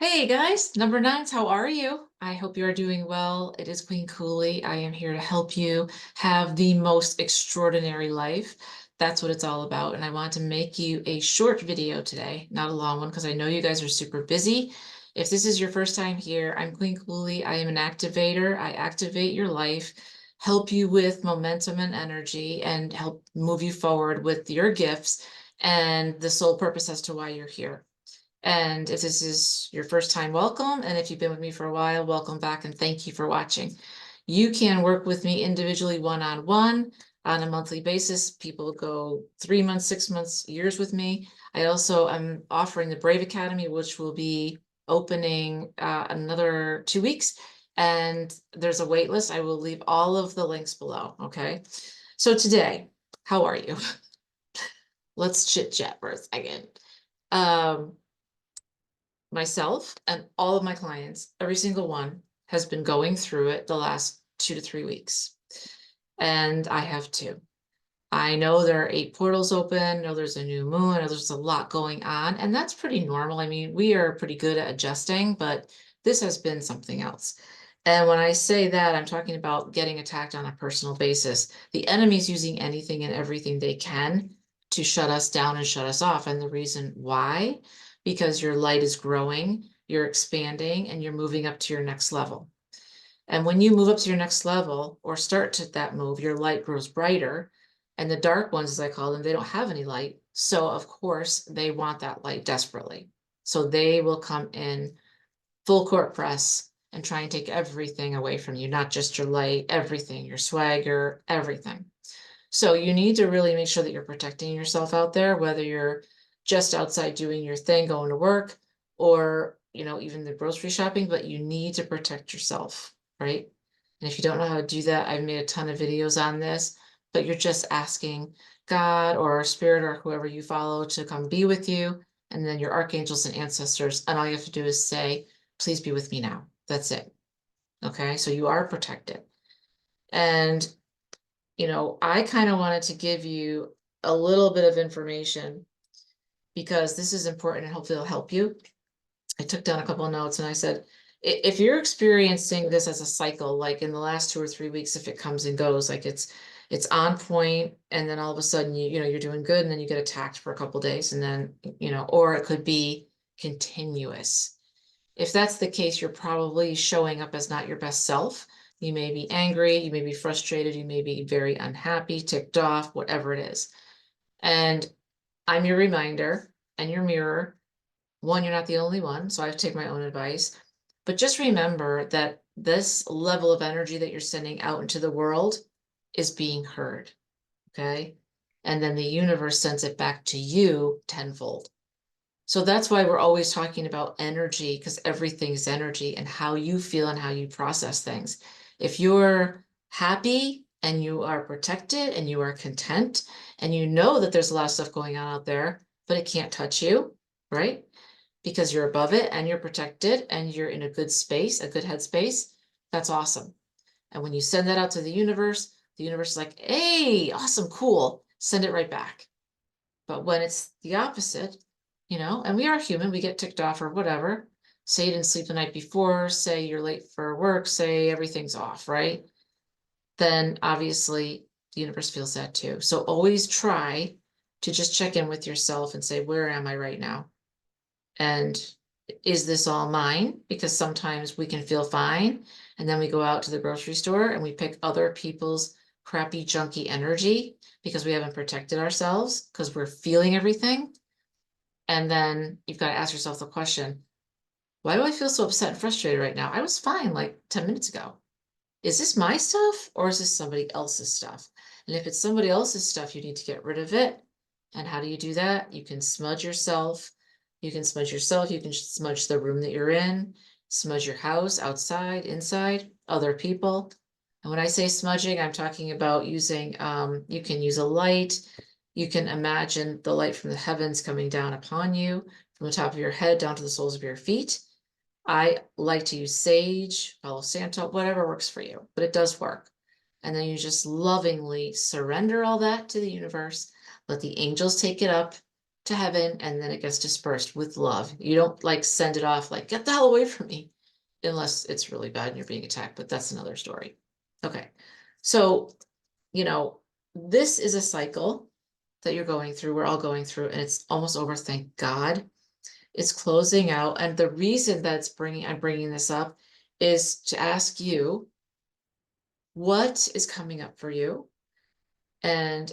Hey guys, number nines, how are you? I hope you are doing well. It is Queen Kuli. I am here to help you have the most extraordinary life. That's what it's all about. And I want to make you a short video today, not a long one, because I know you guys are super busy. If this is your first time here, I'm Queen Kuli. I am an activator. I activate your life, help you with momentum and energy, and help move you forward with your gifts and the sole purpose as to why you're here. And if this is your first time, welcome. And if you've been with me for a while, welcome back and thank you for watching. You can work with me individually one-on-one on a monthly basis. People go 3 months, 6 months, years with me. I also am offering the Brave Academy, which will be opening another 2 weeks. And there's a wait list. I will leave all of the links below. Okay. So today, how are you? Let's chit chat for a second. Um, Myself and all of my clients, every single one has been going through it the last 2 to 3 weeks. And I have too. I know there are 8 portals open. I know there's a new moon. I know there's a lot going on. And that's pretty normal. I mean, we are pretty good at adjusting, but this has been something else. And when I say that, I'm talking about getting attacked on a personal basis. The enemy's using anything and everything they can to shut us down and shut us off. And the reason why, because your light is growing, you're expanding, and you're moving up to your next level. And when you move up to your next level or start to that move, your light grows brighter. And the dark ones, as I call them, they don't have any light. So of course they want that light desperately. So they will come in full court press and try and take everything away from you, not just your light, everything, your swagger, everything. So you need to really make sure that you're protecting yourself out there, whether you're just outside doing your thing, going to work, or, even the grocery shopping, but you need to protect yourself, right? And if you don't know how to do that, I've made a ton of videos on this, but you're just asking God or spirit or whoever you follow to come be with you, and then your archangels and ancestors, and all you have to do is say, please be with me now. That's it. Okay, so you are protected. And I kind of wanted to give you a little bit of information because this is important and hopefully it'll help you. I took down a couple of notes and I said, if you're experiencing this as a cycle, like in the last 2 or 3 weeks, if it comes and goes, like it's on point, and then all of a sudden you're doing good, and then you get attacked for a couple of days, and then or it could be continuous. If that's the case, you're probably showing up as not your best self. You may be angry, you may be frustrated, you may be very unhappy, ticked off, whatever it is. And I'm your reminder and your mirror. One, you're not the only one, so I have to take my own advice. But just remember that this level of energy that you're sending out into the world is being heard, okay? And then the universe sends it back to you tenfold. So that's why we're always talking about energy, because everything's energy and how you feel and how you process things. If you're happy and you are protected and you are content and you know that there's a lot of stuff going on out there, but it can't touch you, right? Because you're above it and you're protected and you're in a good space, a good headspace, that's awesome. And when you send that out to the universe is like, hey, awesome, cool, send it right back. But when it's the opposite, and we are human, we get ticked off or whatever. Say you didn't sleep the night before, say you're late for work, say everything's off, right? Then obviously the universe feels that too. So always try to just check in with yourself and say, where am I right now? And is this all mine? Because sometimes we can feel fine, and then we go out to the grocery store and we pick other people's crappy, junky energy because we haven't protected ourselves because we're feeling everything. And then you've got to ask yourself the question, why do I feel so upset and frustrated right now? I was fine like 10 minutes ago. Is this my stuff or is this somebody else's stuff? And if it's somebody else's stuff, you need to get rid of it. And how do you do that? You can smudge yourself. You can smudge yourself. You can smudge the room that you're in, smudge your house, outside, inside, other people. And when I say smudging, I'm talking about using, you can use a light. You can imagine the light from the heavens coming down upon you from the top of your head down to the soles of your feet. I like to use sage, Palo Santo, whatever works for you, but it does work. And then you just lovingly surrender all that to the universe. Let the angels take it up. to heaven and then it gets dispersed with love. You don't like send it off like, get the hell away from me, unless it's really bad and you're being attacked, but that's another story. Okay. So, you know, this is a cycle that you're going through, we're all going through, and it's almost over, thank God. It's closing out. And the reason that I'm bringing this up is to ask you, what is coming up for you? And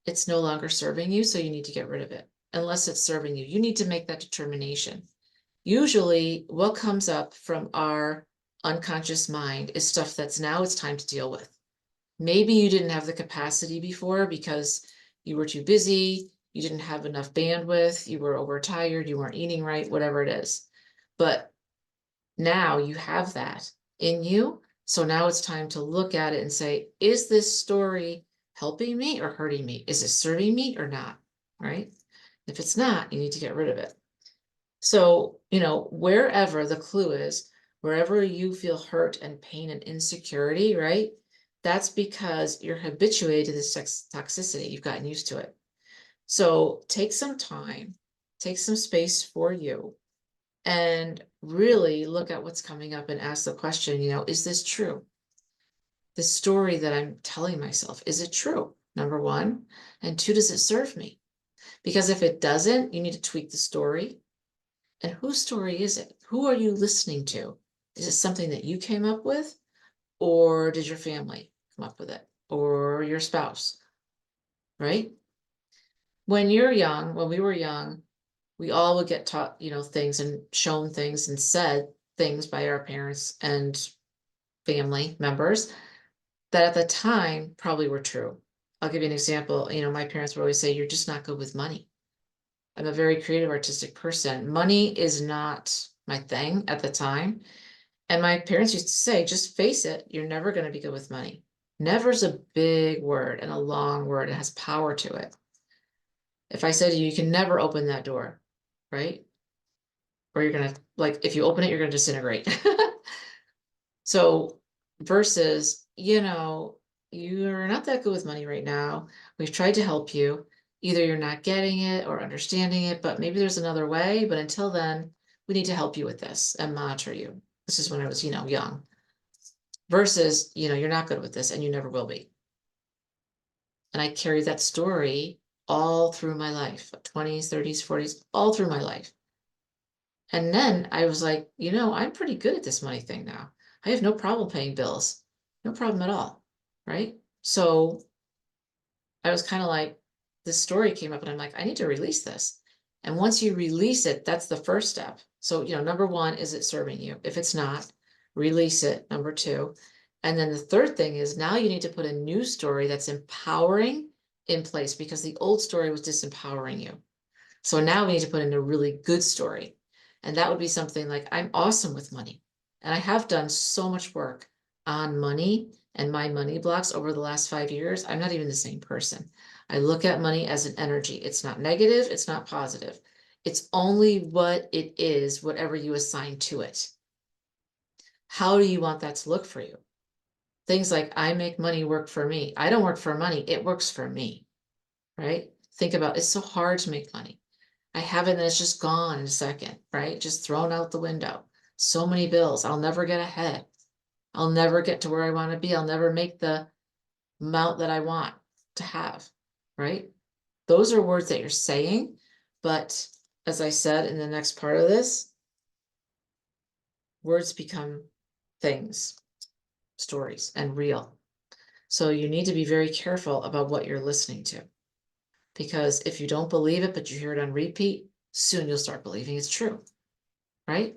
it's no longer serving you, so you need to get rid of it. Unless it's serving you, you need to make that determination. Usually what comes up from our unconscious mind is stuff that's now it's time to deal with. Maybe you didn't have the capacity before because you were too busy, you didn't have enough bandwidth, you were overtired, you weren't eating right, whatever it is. But now you have that in you. So now it's time to look at it and say, is this story helping me or hurting me? Is it serving me or not? Right? If it's not, you need to get rid of it. So, wherever the clue is, wherever you feel hurt and pain and insecurity, right? That's because you're habituated to this toxicity. You've gotten used to it. So take some time, take some space for you, and really look at what's coming up and ask the question, is this true? The story that I'm telling myself, is it true? Number one. And two, does it serve me? Because if it doesn't, you need to tweak the story. And whose story is it? Who are you listening to? Is it something that you came up with? Or did your family come up with it? Or your spouse? Right? When we were young, we all would get taught, things and shown things and said things by our parents and family members that at the time probably were true. I'll give you an example. My parents would always say, you're just not good with money. I'm a very creative, artistic person. Money is not my thing at the time. And my parents used to say, just face it, you're never going to be good with money. Never's a big word and a long word. It has power to it. If I said to you, you can never open that door, right? Or you're going to, like, if you open it, you're going to disintegrate. So versus, you're not that good with money right now. We've tried to help you. Either you're not getting it or understanding it, but maybe there's another way. But until then, we need to help you with this and monitor you. This is when I was, young. Versus, you're not good with this and you never will be. And I carried that story all through my life, 20s, 30s, 40s, all through my life. And then I was like, I'm pretty good at this money thing now. I have no problem paying bills. No problem at all. Right? So I was kind of like, this story came up and I'm like, I need to release this. And once you release it, that's the first step. So, number one, is it serving you? If it's not, release it. Number two. And then the third thing is now you need to put a new story that's empowering in place because the old story was disempowering you. So now we need to put in a really good story. And that would be something like, I'm awesome with money. And I have done so much work on money and my money blocks over the last 5 years. I'm not even the same person. I look at money as an energy. It's not negative. It's not positive. It's only what it is, whatever you assign to it. How do you want that to look for you? Things like, I make money work for me. I don't work for money. It works for me, right? Think about, it's so hard to make money. I have it and it's just gone in a second, right? Just thrown out the window. So many bills. I'll never get ahead. I'll never get to where I want to be. I'll never make the amount that I want to have, right? Those are words that you're saying. But as I said in the next part of this, words become things, stories, and real. So you need to be very careful about what you're listening to. Because if you don't believe it, but you hear it on repeat, soon you'll start believing it's true, right?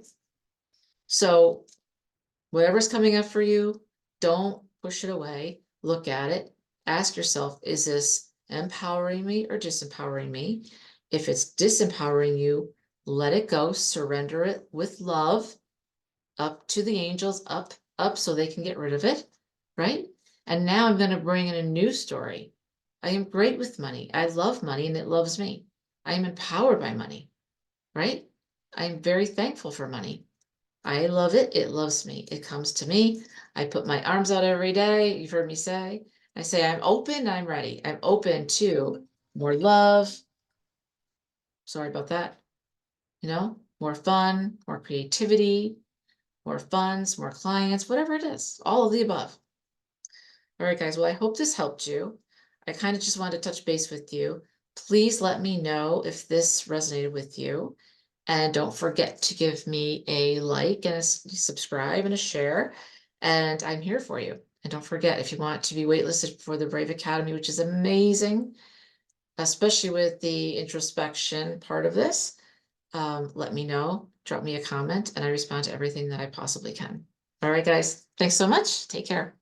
So whatever's coming up for you, don't push it away. Look at it. Ask yourself, is this empowering me or disempowering me? If it's disempowering you, let it go, surrender it with love up to the angels, up, so they can get rid of it, right? And now I'm going to bring in a new story. I am great with money. I love money and it loves me. I am empowered by money, right? I am very thankful for money. I love it. It loves me. It comes to me. I put my arms out every day. You've heard me say, I say, I'm open. I'm ready. I'm open to more love, Sorry about that. More fun, more creativity, more funds, more clients, whatever it is, all of the above. All right, guys. Well, I hope this helped you. I kind of just wanted to touch base with you. Please let me know if this resonated with you. And don't forget to give me a like and a subscribe and a share. And I'm here for you. And don't forget, if you want to be waitlisted for the Brave Academy, which is amazing, especially with the introspection part of this, let me know. Drop me a comment, and I respond to everything that I possibly can. All right, guys. Thanks so much. Take care.